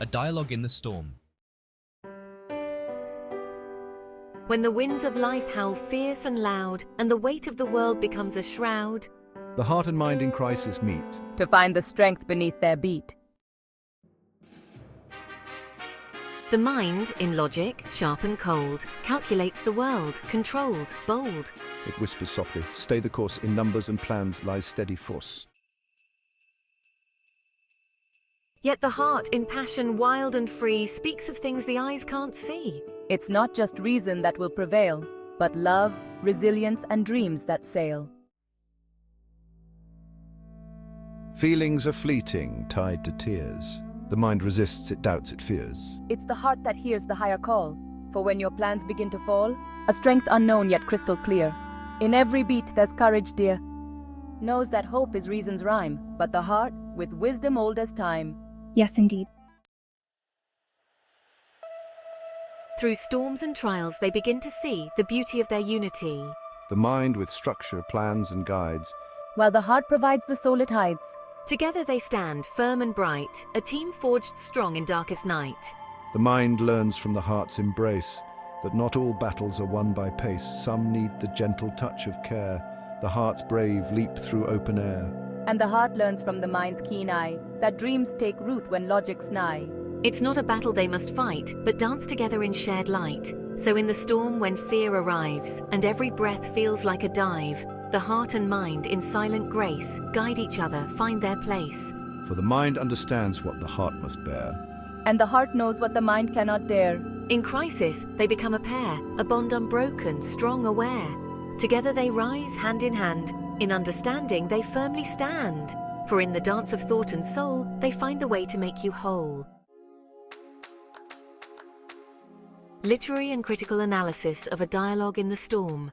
A dialogue in the storm. When the winds of life howl fierce and loud, and the weight of the world becomes a shroud, the heart and mind in crisis meet to find the strength beneath their beat. the mind, in logic, sharp and cold, calculates the world, controlled, bold. It whispers softly, stay the course, in numbers and plans lies steady force. Yet the heart, in passion wild and free, speaks of things the eyes can't see. It's not just reason that will prevail, but love, resilience, and dreams that sail. Feelings are fleeting, tied to tears. The mind resists, it doubts, it fears. It's the heart that hears the higher call. For when your plans begin to fall, a strength unknown yet crystal clear. In every beat there's courage, dear. Knows that hope is reason's rhyme, but the heart, with wisdom old as time. Yes, indeed. Through storms and trials they begin to see the beauty of their unity. The mind with structure, plans and guides. While the heart provides the soul it hides. Together they stand, firm and bright, a team forged strong in darkest night. The mind learns from the heart's embrace that not all battles are won by pace. Some need the gentle touch of care. The heart's brave leap through open air. And the heart learns from the mind's keen eye that dreams take root when logic's nigh. It's not a battle they must fight, but dance together in shared light. So in the storm when fear arrives, and every breath feels like a dive, the heart and mind in silent grace guide each other, find their place. For the mind understands what the heart must bear. And the heart knows what the mind cannot dare. In crisis, they become a pair, a bond unbroken, strong, aware. Together they rise hand in hand. In understanding, they firmly stand. For in the dance of thought and soul, they find the way to make you whole. Literary and critical analysis of A Dialogue in the Storm.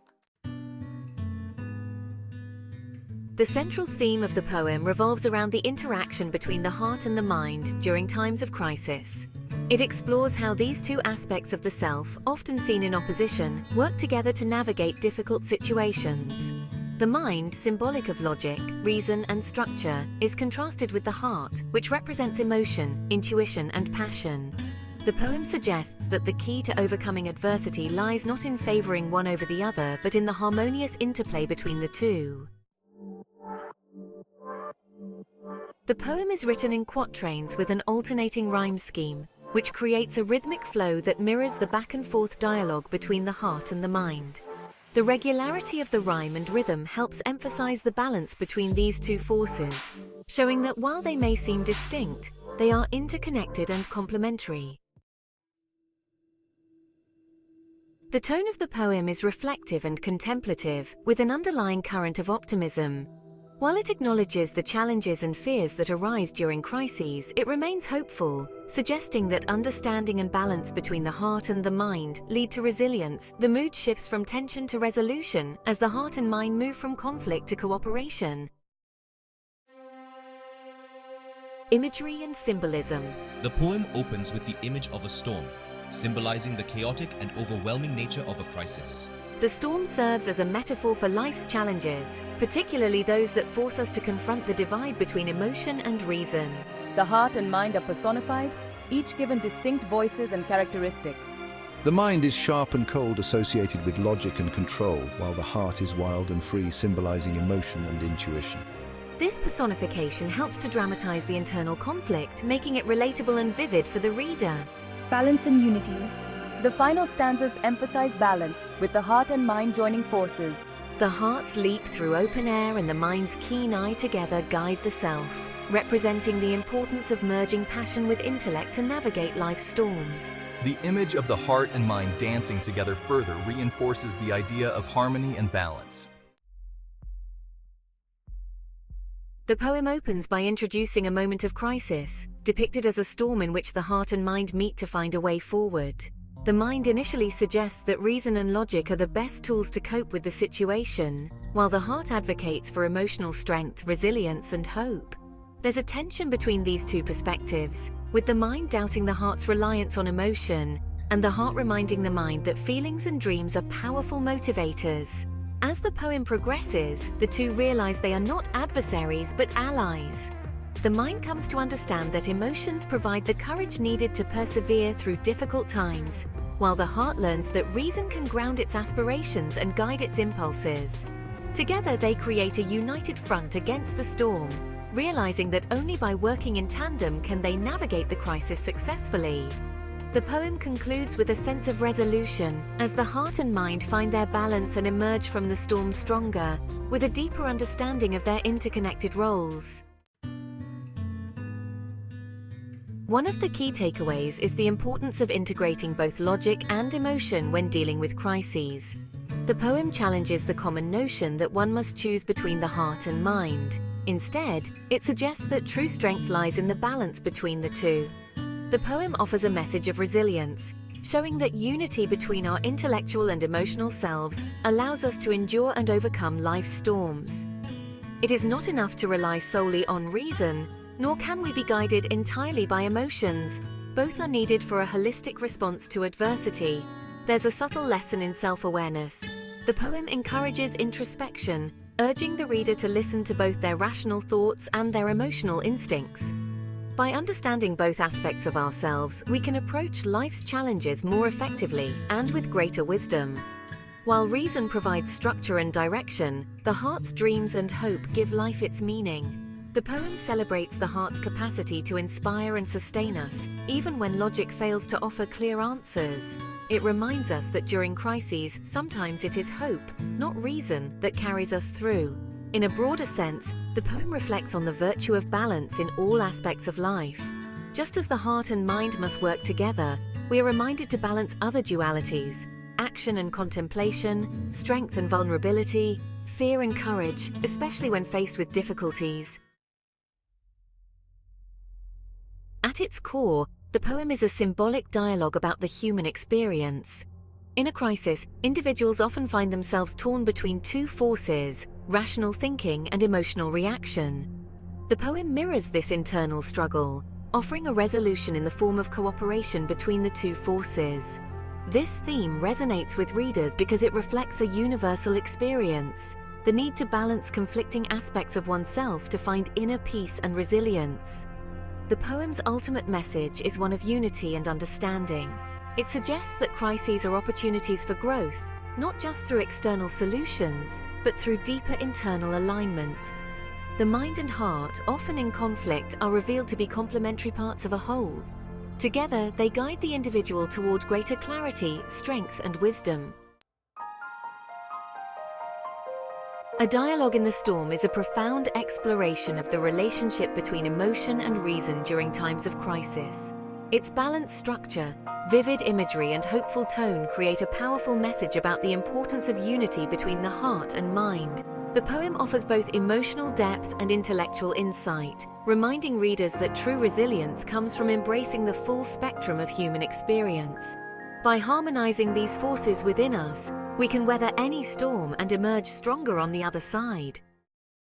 The central theme of the poem revolves around the interaction between the heart and the mind during times of crisis. It explores how these two aspects of the self, often seen in opposition, work together to navigate difficult situations. The mind, symbolic of logic, reason, and structure, is contrasted with the heart, which represents emotion, intuition, and passion. The poem suggests that the key to overcoming adversity lies not in favoring one over the other, but in the harmonious interplay between the two. The poem is written in quatrains with an alternating rhyme scheme, which creates a rhythmic flow that mirrors the back-and-forth dialogue between the heart and the mind. The regularity of the rhyme and rhythm helps emphasize the balance between these two forces, showing that while they may seem distinct, they are interconnected and complementary. The tone of the poem is reflective and contemplative, with an underlying current of optimism. While it acknowledges the challenges and fears that arise during crises, it remains hopeful, suggesting that understanding and balance between the heart and the mind lead to resilience. The mood shifts from tension to resolution as the heart and mind move from conflict to cooperation. Imagery and symbolism. The poem opens with the image of a storm, symbolizing the chaotic and overwhelming nature of a crisis. The storm serves as a metaphor for life's challenges, particularly those that force us to confront the divide between emotion and reason. The heart and mind are personified, each given distinct voices and characteristics. The mind is sharp and cold, associated with logic and control, while the heart is wild and free, symbolizing emotion and intuition. This personification helps to dramatize the internal conflict, making it relatable and vivid for the reader. Balance and unity. The final stanzas emphasize balance, with the heart and mind joining forces. The heart's leap through open air and the mind's keen eye together guide the self, representing the importance of merging passion with intellect to navigate life's storms. The image of the heart and mind dancing together further reinforces the idea of harmony and balance. The poem opens by introducing a moment of crisis, depicted as a storm in which the heart and mind meet to find a way forward. The mind initially suggests that reason and logic are the best tools to cope with the situation, while the heart advocates for emotional strength, resilience, and hope. There's a tension between these two perspectives, with the mind doubting the heart's reliance on emotion, and the heart reminding the mind that feelings and dreams are powerful motivators. As the poem progresses, the two realize they are not adversaries but allies. the mind comes to understand that emotions provide the courage needed to persevere through difficult times, while the heart learns that reason can ground its aspirations and guide its impulses. Together, they create a united front against the storm, realizing that only by working in tandem can they navigate the crisis successfully. The poem concludes with a sense of resolution, as the heart and mind find their balance and emerge from the storm stronger, with a deeper understanding of their interconnected roles. One of the key takeaways is the importance of integrating both logic and emotion when dealing with crises. The poem challenges the common notion that one must choose between the heart and mind. Instead, it suggests that true strength lies in the balance between the two. The poem offers a message of resilience, showing that unity between our intellectual and emotional selves allows us to endure and overcome life's storms. It is not enough to rely solely on reason, nor can we be guided entirely by emotions. Both are needed for a holistic response to adversity. There's a subtle lesson in self-awareness. The poem encourages introspection, urging the reader to listen to both their rational thoughts and their emotional instincts. By understanding both aspects of ourselves, we can approach life's challenges more effectively and with greater wisdom. While reason provides structure and direction, the heart's dreams and hope give life its meaning. The poem celebrates the heart's capacity to inspire and sustain us, even when logic fails to offer clear answers. It reminds us that during crises, sometimes it is hope, not reason, that carries us through. In a broader sense, the poem reflects on the virtue of balance in all aspects of life. Just as the heart and mind must work together, we are reminded to balance other dualities: action and contemplation, strength and vulnerability, fear and courage, especially when faced with difficulties. At its core, the poem is a symbolic dialogue about the human experience. In a crisis, individuals often find themselves torn between two forces: rational thinking and emotional reaction. The poem mirrors this internal struggle, offering a resolution in the form of cooperation between the two forces. This theme resonates with readers because it reflects a universal experience: the need to balance conflicting aspects of oneself to find inner peace and resilience. The poem's ultimate message is one of unity and understanding. It suggests that crises are opportunities for growth, not just through external solutions, but through deeper internal alignment. The mind and heart, often in conflict, are revealed to be complementary parts of a whole. Together, they guide the individual toward greater clarity, strength, and wisdom. A Dialogue in the Storm is a profound exploration of the relationship between emotion and reason during times of crisis. Its balanced structure, vivid imagery, and hopeful tone create a powerful message about the importance of unity between the heart and mind. The poem offers both emotional depth and intellectual insight, reminding readers that true resilience comes from embracing the full spectrum of human experience. By harmonizing these forces within us, we can weather any storm and emerge stronger on the other side.